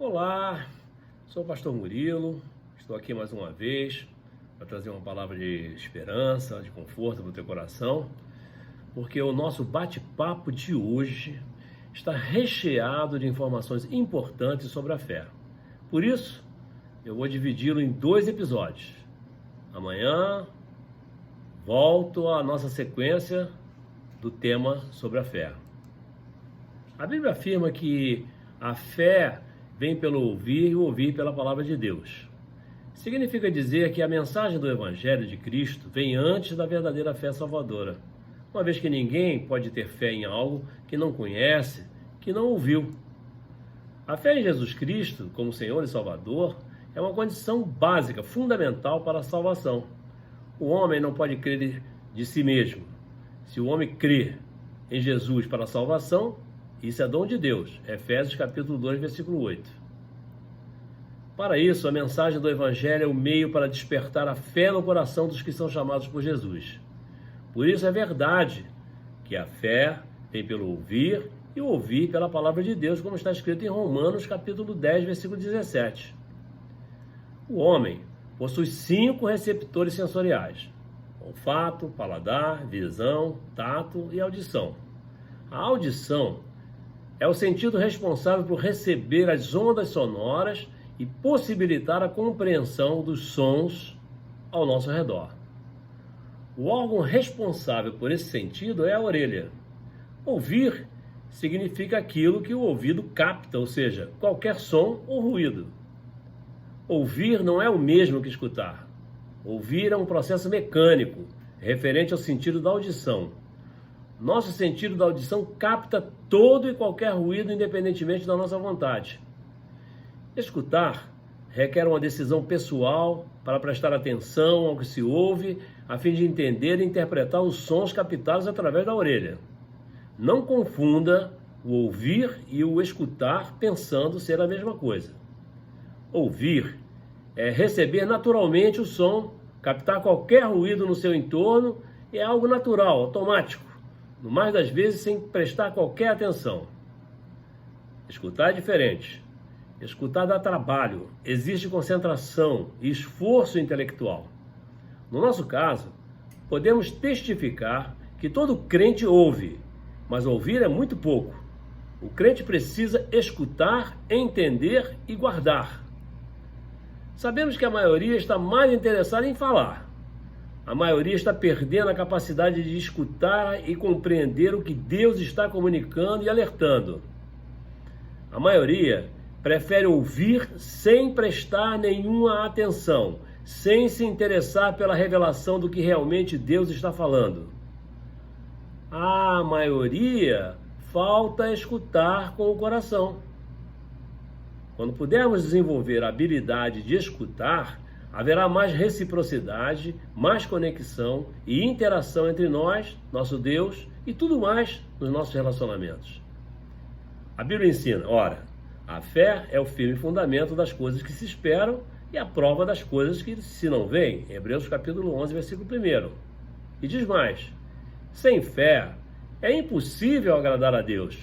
Olá, sou o pastor Murilo, estou aqui mais uma vez para trazer uma palavra de esperança, de conforto para o teu coração, porque o nosso bate-papo de hoje está recheado de informações importantes sobre a fé. Por isso, eu vou dividi-lo em 2 episódios. Amanhã, volto à nossa sequência do tema sobre a fé. A Bíblia afirma que a fé vem pelo ouvir e ouvir pela palavra de Deus. Significa dizer que a mensagem do Evangelho de Cristo vem antes da verdadeira fé salvadora, uma vez que ninguém pode ter fé em algo que não conhece, que não ouviu. A fé em Jesus Cristo, como Senhor e Salvador, é uma condição básica, fundamental para a salvação. O homem não pode crer de si mesmo. Se o homem crê em Jesus para a salvação, isso é dom de Deus. Efésios capítulo 2, versículo 8. Para isso, a mensagem do Evangelho é o meio para despertar a fé no coração dos que são chamados por Jesus. Por isso é verdade que a fé vem pelo ouvir e ouvir pela palavra de Deus, como está escrito em Romanos capítulo 10, versículo 17. O homem possui 5 receptores sensoriais: olfato, paladar, visão, tato e audição. A audição é o sentido responsável por receber as ondas sonoras e possibilitar a compreensão dos sons ao nosso redor. O órgão responsável por esse sentido é a orelha. Ouvir significa aquilo que o ouvido capta, ou seja, qualquer som ou ruído. Ouvir não é o mesmo que escutar. Ouvir é um processo mecânico, referente ao sentido da audição. Nosso sentido da audição capta todo e qualquer ruído, independentemente da nossa vontade. Escutar requer uma decisão pessoal para prestar atenção ao que se ouve, a fim de entender e interpretar os sons captados através da orelha. Não confunda o ouvir e o escutar pensando ser a mesma coisa. Ouvir é receber naturalmente o som, captar qualquer ruído no seu entorno, é algo natural, automático, no mais das vezes sem prestar qualquer atenção. Escutar é diferente. Escutar dá trabalho, exige concentração e esforço intelectual. No nosso caso, podemos testificar que todo crente ouve, mas ouvir é muito pouco. O crente precisa escutar, entender e guardar. Sabemos que a maioria está mais interessada em falar. A maioria está perdendo a capacidade de escutar e compreender o que Deus está comunicando e alertando. A maioria prefere ouvir sem prestar nenhuma atenção, sem se interessar pela revelação do que realmente Deus está falando. A maioria falta escutar com o coração. Quando pudermos desenvolver a habilidade de escutar, haverá mais reciprocidade, mais conexão e interação entre nós, nosso Deus e tudo mais nos nossos relacionamentos. A Bíblia ensina, ora, a fé é o firme fundamento das coisas que se esperam e a prova das coisas que se não veem. Hebreus capítulo 11, versículo 1. E diz mais, sem fé é impossível agradar a Deus,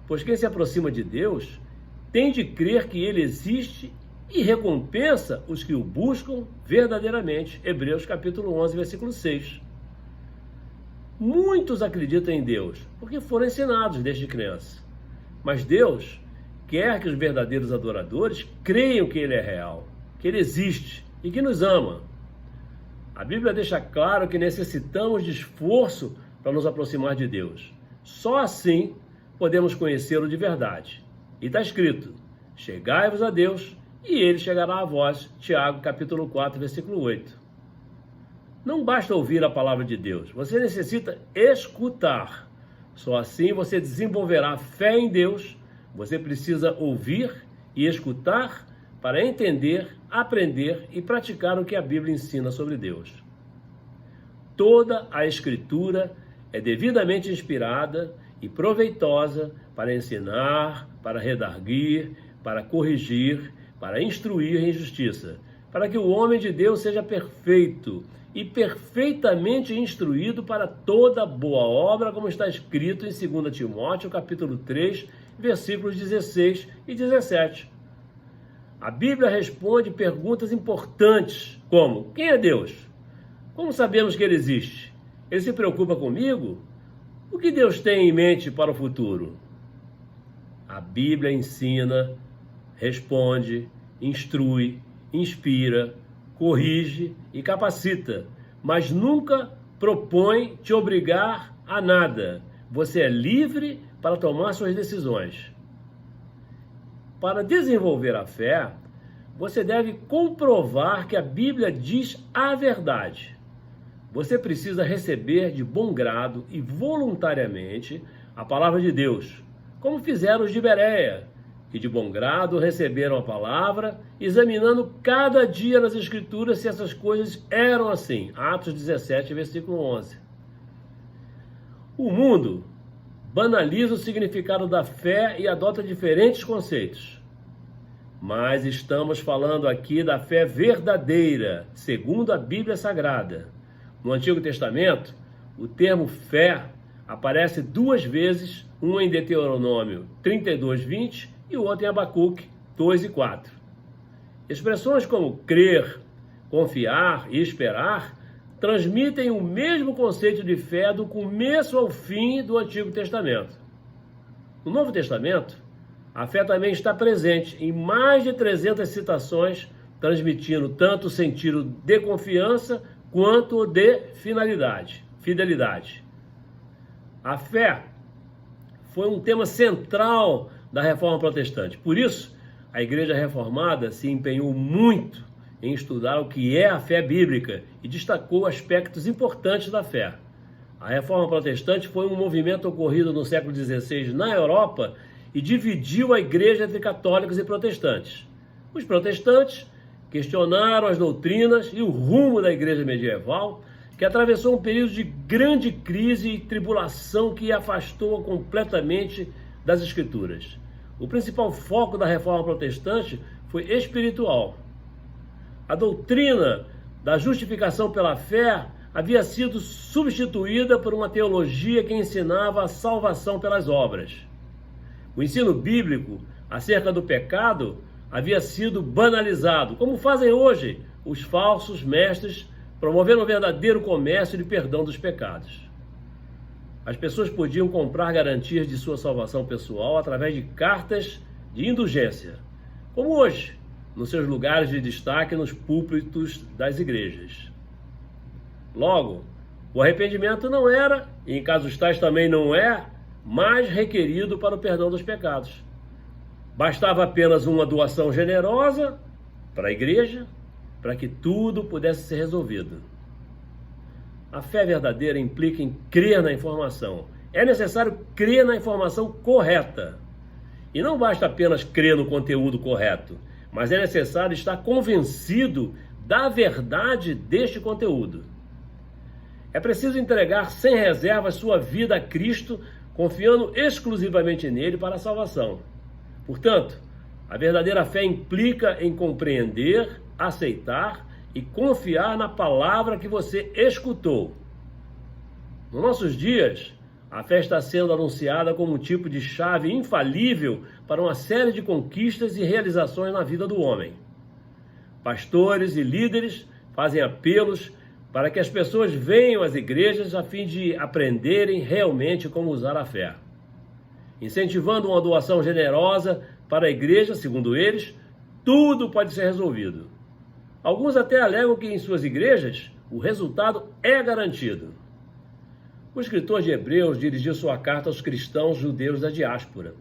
pois quem se aproxima de Deus tem de crer que Ele existe e recompensa os que o buscam verdadeiramente. Hebreus capítulo 11, versículo 6. Muitos acreditam em Deus porque foram ensinados desde criança. Mas Deus quer que os verdadeiros adoradores creiam que Ele é real, que Ele existe e que nos ama. A Bíblia deixa claro que necessitamos de esforço para nos aproximar de Deus. Só assim podemos conhecê-lo de verdade. E está escrito, chegai-vos a Deus e Ele chegará a vós. Tiago capítulo 4, versículo 8. Não basta ouvir a palavra de Deus, você necessita escutar. Só assim você desenvolverá fé em Deus. Você precisa ouvir e escutar para entender, aprender e praticar o que a Bíblia ensina sobre Deus. Toda a Escritura é devidamente inspirada e proveitosa para ensinar, para redarguir, para corrigir, para instruir em justiça, para que o homem de Deus seja perfeito e perfeitamente instruído para toda boa obra, como está escrito em 2 Timóteo, capítulo 3, versículos 16 e 17. A Bíblia responde perguntas importantes, como: quem é Deus? Como sabemos que Ele existe? Ele se preocupa comigo? O que Deus tem em mente para o futuro? A Bíblia ensina, responde, instrui, inspira, corrige e capacita, mas nunca propõe te obrigar a nada. Você é livre para tomar suas decisões. Para desenvolver a fé, você deve comprovar que a Bíblia diz a verdade. Você precisa receber de bom grado e voluntariamente a palavra de Deus, como fizeram os de Bereia, que de bom grado receberam a palavra, examinando cada dia nas Escrituras se essas coisas eram assim. Atos 17, versículo 11. O mundo banaliza o significado da fé e adota diferentes conceitos. Mas estamos falando aqui da fé verdadeira, segundo a Bíblia Sagrada. No Antigo Testamento, o termo fé aparece 2 vezes, uma em Deuteronômio 32:20 e outra em Abacuque 2:4. Expressões como crer, confiar e esperar transmitem o mesmo conceito de fé do começo ao fim do Antigo Testamento. No Novo Testamento, a fé também está presente em mais de 300 citações, transmitindo tanto o sentido de confiança quanto o de fidelidade. A fé foi um tema central da Reforma Protestante. Por isso, a Igreja Reformada se empenhou muito em estudar o que é a fé bíblica e destacou aspectos importantes da fé. A Reforma Protestante foi um movimento ocorrido no século XVI na Europa e dividiu a Igreja entre católicos e protestantes. Os protestantes questionaram as doutrinas e o rumo da Igreja medieval, que atravessou um período de grande crise e tribulação que a afastou completamente das Escrituras. O principal foco da Reforma Protestante foi espiritual. A doutrina da justificação pela fé havia sido substituída por uma teologia que ensinava a salvação pelas obras. O ensino bíblico acerca do pecado havia sido banalizado, como fazem hoje os falsos mestres, promovendo o verdadeiro comércio de perdão dos pecados. As pessoas podiam comprar garantias de sua salvação pessoal através de cartas de indulgência, como hoje, nos seus lugares de destaque nos púlpitos das igrejas. Logo, o arrependimento não era, e em casos tais também não é, mais requerido para o perdão dos pecados. Bastava apenas uma doação generosa para a igreja, para que tudo pudesse ser resolvido. A fé verdadeira implica em crer na informação. É necessário crer na informação correta. E não basta apenas crer no conteúdo correto, mas é necessário estar convencido da verdade deste conteúdo. É preciso entregar sem reservas sua vida a Cristo, confiando exclusivamente nele para a salvação. Portanto, a verdadeira fé implica em compreender, aceitar e confiar na palavra que você escutou. Nos nossos dias, a fé está sendo anunciada como um tipo de chave infalível para uma série de conquistas e realizações na vida do homem. Pastores e líderes fazem apelos para que as pessoas venham às igrejas a fim de aprenderem realmente como usar a fé. Incentivando uma doação generosa para a igreja, segundo eles, tudo pode ser resolvido. Alguns até alegam que em suas igrejas o resultado é garantido. O escritor de Hebreus dirigiu sua carta aos cristãos judeus da diáspora.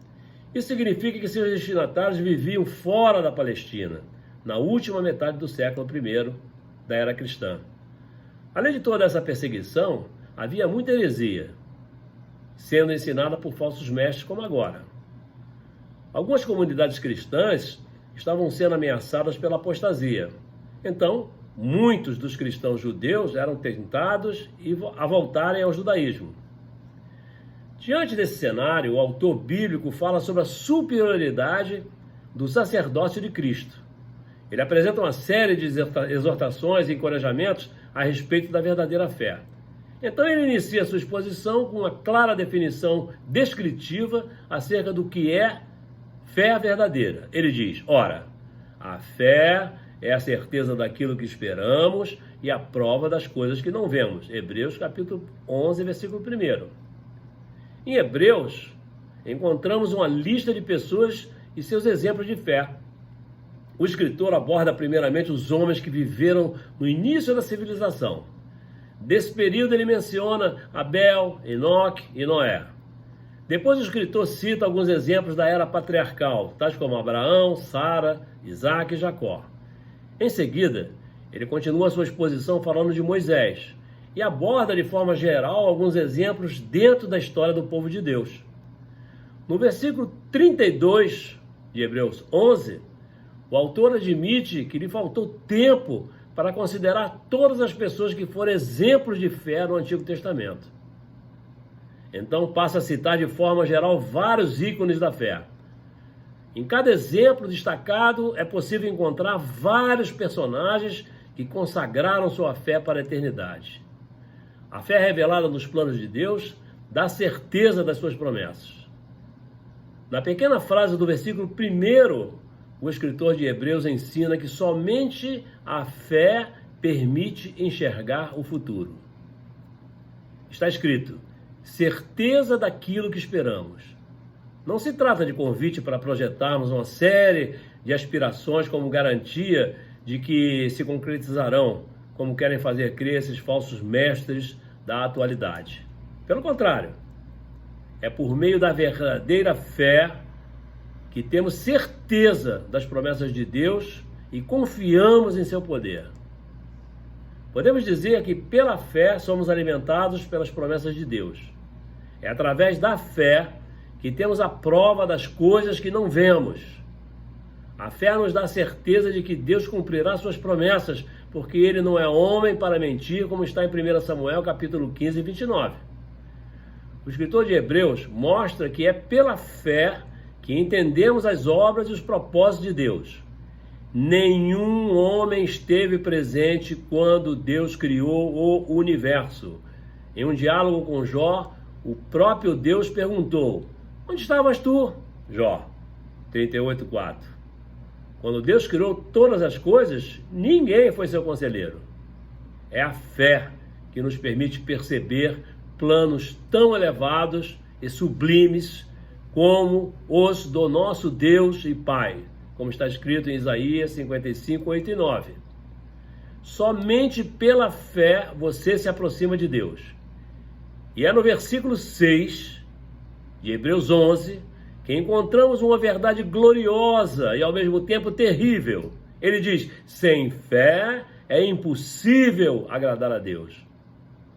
Isso significa que seus destinatários viviam fora da Palestina, na última metade do século I da era cristã. Além de toda essa perseguição, havia muita heresia, sendo ensinada por falsos mestres como agora. Algumas comunidades cristãs estavam sendo ameaçadas pela apostasia. Então, muitos dos cristãos judeus eram tentados a voltarem ao judaísmo. Diante desse cenário, o autor bíblico fala sobre a superioridade do sacerdócio de Cristo. Ele apresenta uma série de exortações e encorajamentos a respeito da verdadeira fé. Então ele inicia sua exposição com uma clara definição descritiva acerca do que é fé verdadeira. Ele diz: ora, A fé é a certeza daquilo que esperamos e a prova das coisas que não vemos. Hebreus capítulo 11, versículo 1. Em Hebreus, encontramos uma lista de pessoas e seus exemplos de fé. O escritor aborda primeiramente os homens que viveram no início da civilização. Desse período ele menciona Abel, Enoque e Noé. Depois o escritor cita alguns exemplos da era patriarcal, tais como Abraão, Sara, Isaac e Jacó. Em seguida, ele continua sua exposição falando de Moisés e aborda de forma geral alguns exemplos dentro da história do povo de Deus. No versículo 32 de Hebreus 11, o autor admite que lhe faltou tempo para considerar todas as pessoas que foram exemplos de fé no Antigo Testamento. Então passa a citar de forma geral vários ícones da fé. Em cada exemplo destacado é possível encontrar vários personagens que consagraram sua fé para a eternidade. A fé revelada nos planos de Deus dá certeza das suas promessas. Na pequena frase do versículo 1, o escritor de Hebreus ensina que somente a fé permite enxergar o futuro. Está escrito: certeza daquilo que esperamos. Não se trata de convite para projetarmos uma série de aspirações como garantia de que se concretizarão, como querem fazer crer esses falsos mestres da atualidade. Pelo contrário, é por meio da verdadeira fé que temos certeza das promessas de Deus e confiamos em seu poder. Podemos dizer que pela fé somos alimentados pelas promessas de Deus. É através da fé que temos a prova das coisas que não vemos. A fé nos dá a certeza de que Deus cumprirá suas promessas, porque ele não é homem para mentir, como está em 1 Samuel capítulo 15, 29. O escritor de Hebreus mostra que é pela fé que entendemos as obras e os propósitos de Deus. Nenhum homem esteve presente quando Deus criou o universo. Em um diálogo com Jó, o próprio Deus perguntou: onde estavas tu, Jó? 38:4. Quando Deus criou todas as coisas, ninguém foi seu conselheiro. É a fé que nos permite perceber planos tão elevados e sublimes como os do nosso Deus e Pai, como está escrito em Isaías 55, 8 e 9. Somente pela fé você se aproxima de Deus. E é no versículo 6 de Hebreus 11 que encontramos uma verdade gloriosa e ao mesmo tempo terrível. Ele diz: sem fé é impossível agradar a Deus.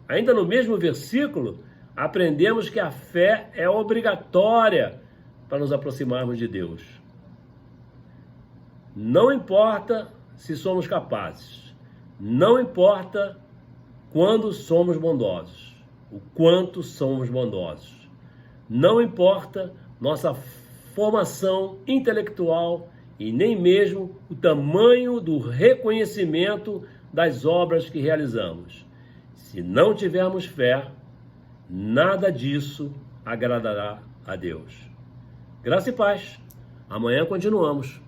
Ainda no mesmo versículo, aprendemos que a fé é obrigatória para nos aproximarmos de Deus. Não importa se somos capazes, não importa quando somos bondosos, o quanto somos bondosos. Não importa nossa formação intelectual e nem mesmo o tamanho do reconhecimento das obras que realizamos. Se não tivermos fé, nada disso agradará a Deus. Graça e paz. Amanhã continuamos.